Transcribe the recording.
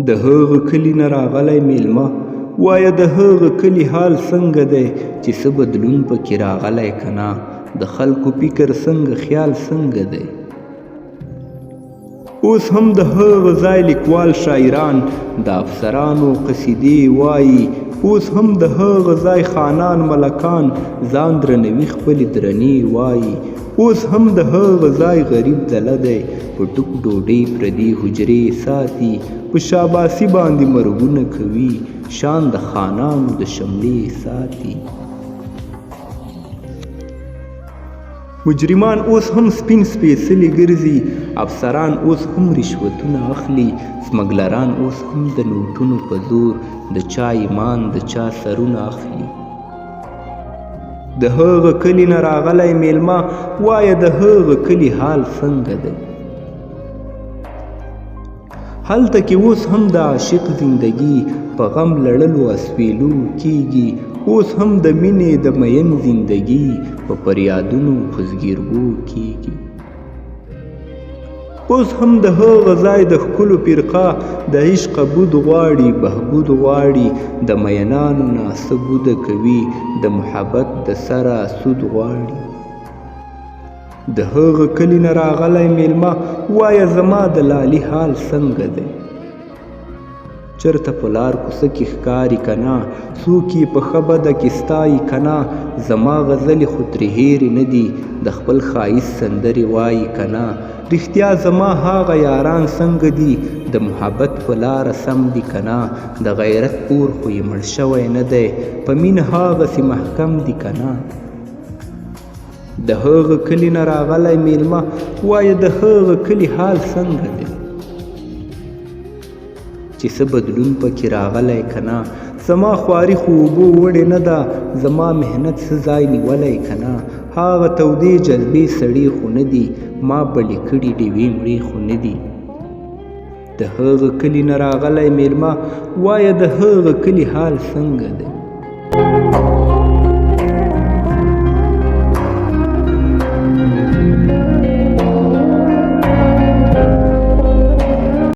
د هغه کلي نه راغلی میلمه وایه د هغه کلي حال څنګه دی چې څه بدلون پکې راغلی که نه د خلکو فکر څنګه خیال څنګه دی اوس هم د هغه ځای لیکوال شاعران د افسرانو قصیدې وایي اوس هم د هغه ځای خانان ملکان ځان درنوي خپلې درنې وایي اوس هم د هغه ځای غریب دله دی په ټوک ډوډۍ پردي حجرې ساتي په شاباسي باندې مرګونه کوي شان د خانانو د شملې ساتي مجرمان اوس هم سپین سپېڅلي ګرځي افسران اوس هم رشوتونه اخلي سمګلران اوس هم د نوټونو په زور د چا ایمان د چا سرونه اخلي د هغه کلي نه راغلی میلمه وایه د هغه کلي حال څنګه دی هلته کې اوس هم د عاشق زندګي په غم لړلو اسویلو کیږي اوس هم د مینې د مین زندګي په فریادونو په زګیربو کیږي اوس هم د هغه ځای د ښکلو فرقه د عشق بود غواړي بهبود غواړي د مینانو نه څه بوده کوي د محبت د سره سود غواړي د هغه کلي نه راغلی میلمه وایه زما د لالي حال څنګه دی چرته په لار کوڅه کې ښکاري که نه څوک یې په ښه بده کې ستایي که نه زما غزلې خو ترې هېرې نه دي د خپل ښایست سندرې وایي که نه رښتیا زما هغه یاران څنګه دي د محبت په لاره سم دي که نه د غیرت اور خو یې مړ شوی نه دی په مینه هغسې محکم دي که نه د هغه کلي نه راغلی میلمه وایه د هغه کلي حال څنګه دی چې څه بدلون پکې راغلی که نه زما خواري خو اوبو وړې نه ده زما محنت څه ځای نیولی که نه هغه تودې جذبې سړې خو نه دي ما بلې کړي ډیوې مړې خو نه دي د هغه کلي نه راغلی میلمه وایه د هغه کلي حال څنګه دی